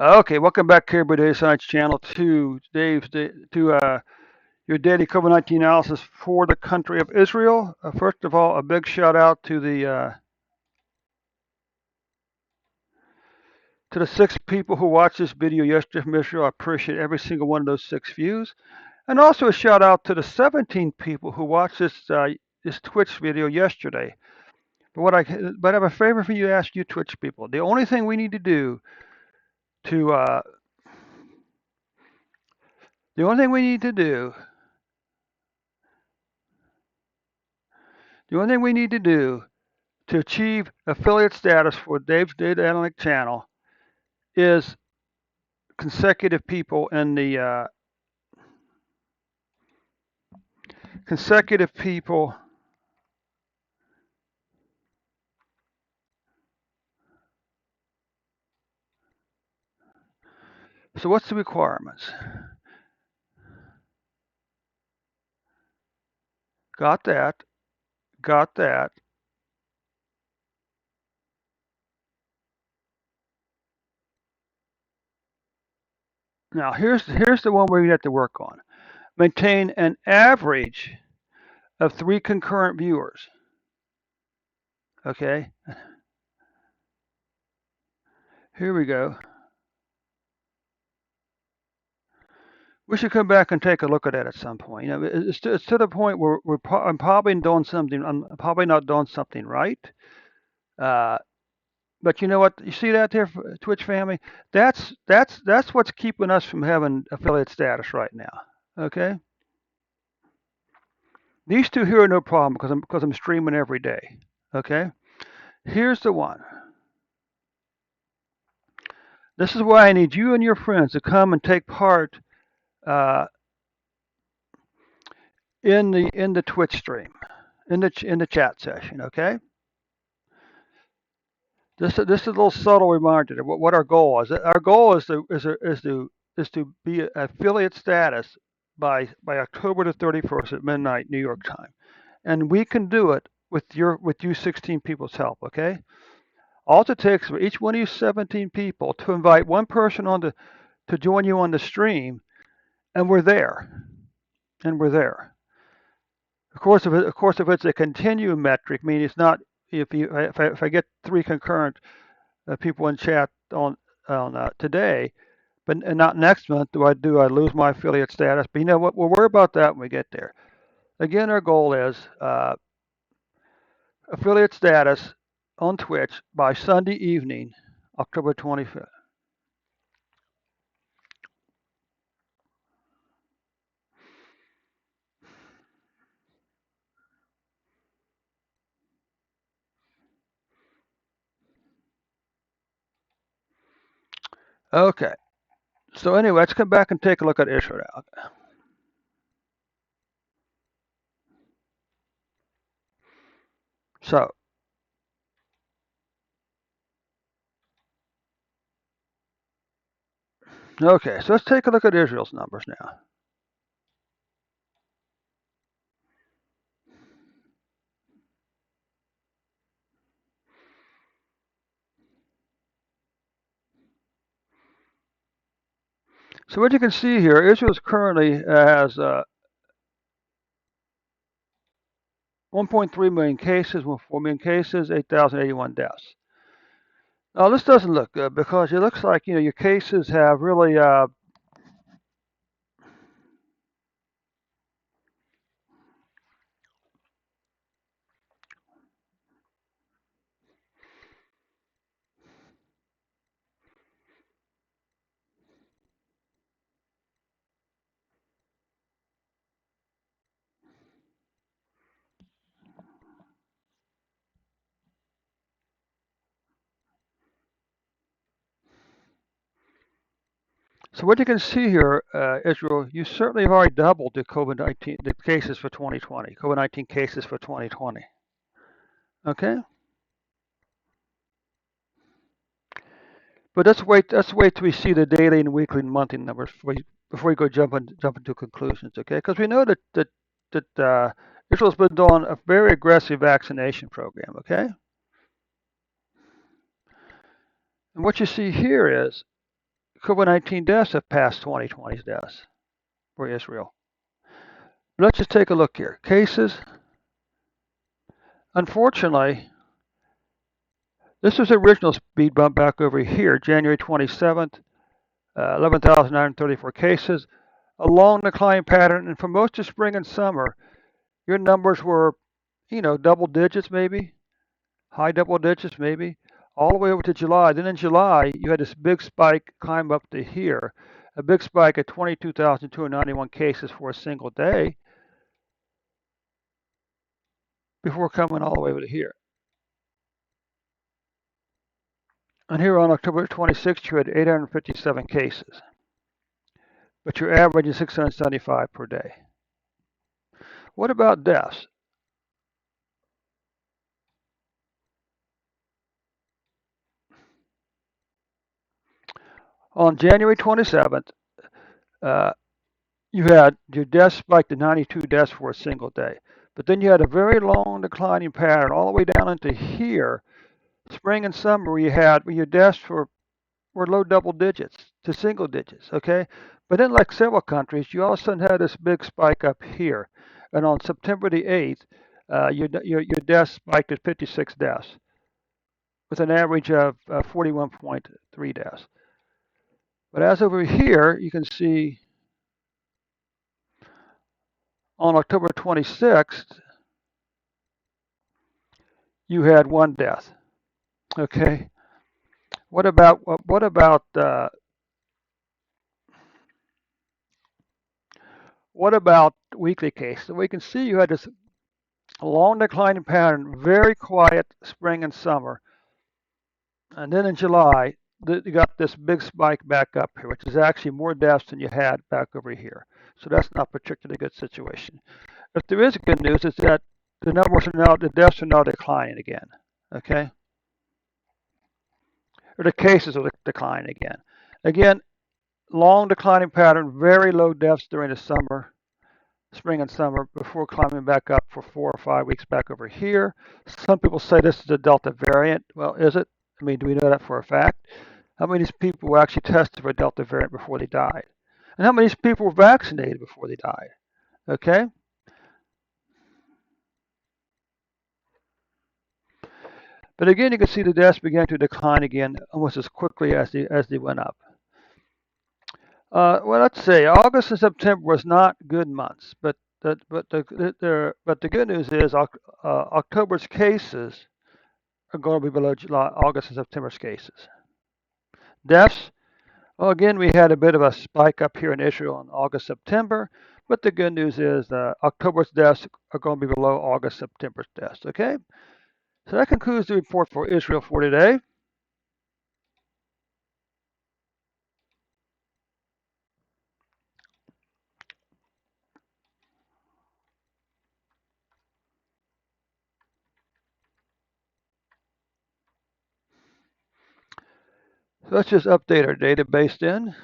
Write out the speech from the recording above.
Okay, welcome back here, Daily Science Channel to your daily COVID-19 analysis for the country of Israel. First of all, a big shout out to the 6 people who watched this video yesterday from Israel. I appreciate every single one of those 6 views, and also a shout out to the 17 people who watched this Twitch video yesterday. But I have a favor for you to ask you Twitch people. The only thing we need to do to the only thing we need to do the only thing we need to do to achieve affiliate status for Dave's Data Analytic channel is consecutive people in the consecutive people. So what's the requirements? Got that. Got that. Now here's the one where you have to work on. Maintain an average of 3 concurrent viewers. Okay. Here we go. We should come back and take a look at that at some point. It's to the point where I'm probably doing something. I'm probably not doing something right. Uh, But you know what? You see that there, Twitch family? That's what's keeping us from having affiliate status right now. Okay, these two here are no problem because I'm streaming every day. Okay, here's the one. This is why I need you and your friends to come and take part uh, in the Twitch stream, in the chat session. Okay, this is a little subtle reminder of what our goal is. Our goal is to be affiliate status by October the 31st at midnight New York time, and we can do it with you 16 people's help. Okay, all it takes for each one of you 17 people to invite one person to join you on the stream, and we're there, and we're there. Of course, if it's a continuum metric, meaning it's not if I get 3 concurrent people in chat on today, but and not next month. Do I lose my affiliate status? But you know what? We'll worry about that when we get there. Again, our goal is affiliate status on Twitch by Sunday evening, October 25th. Okay. So anyway, let's come back and take a look at Israel. So okay, so let's take a look at Israel's numbers now. So what you can see here, Israel currently has 1.3 million cases, 4 million cases, 8,081 deaths. Now this doesn't look good because it looks like your cases have really so what you can see here, Israel, you certainly have already doubled the COVID-19 the cases for 2020, COVID-19 cases for 2020. Okay, but let's wait till we see the daily and weekly and monthly numbers before we go jump into conclusions. Okay, because we know that Israel's been doing a very aggressive vaccination program. Okay, and what you see here is COVID-19 deaths have passed 2020's deaths for Israel. Let's just take a look here. Cases. Unfortunately, this was the original speed bump back over here, January 27th, 11,934 cases, a long decline pattern. And for most of spring and summer, your numbers were, double digits maybe, high double digits maybe, all the way over to July. Then in July, you had this big spike climb up to here, a big spike at 22,291 cases for a single day before coming all the way over to here. And here on October 26th, you had 857 cases, but your average is 675 per day. What about deaths? On January 27th, you had your deaths spiked to 92 deaths for a single day. But then you had a very long declining pattern all the way down into here, spring and summer, where your deaths were low double digits to single digits, okay? But then, like several countries, you all of a sudden had this big spike up here. And on September the 8th, your deaths spiked at 56 deaths with an average of 41.3 deaths. But as over here, you can see on October 26th, you had one death. Okay. What about weekly cases? So we can see you had this long declining pattern, very quiet spring and summer, and then in July you got this big spike back up here, which is actually more deaths than you had back over here. So that's not a particularly good situation. But there is good news is that the deaths are now declining again. Okay, or the cases are declining again. Again, long declining pattern, very low deaths during the spring and summer, before climbing back up for 4 or 5 weeks back over here. Some people say this is a Delta variant. Well, is it? I mean, do we know that for a fact? How many of these people were actually tested for a Delta variant before they died? And how many of these people were vaccinated before they died? Okay? But again, you can see the deaths began to decline again almost as quickly as they went up. Well, let's say August and September was not good months, but the good news is October's cases are going to be below August and September's cases. Deaths, well, again, we had a bit of a spike up here in Israel in August, September, but the good news is October's deaths are going to be below August, September's deaths. Okay, so that concludes the report for Israel for today. So let's just update our database then.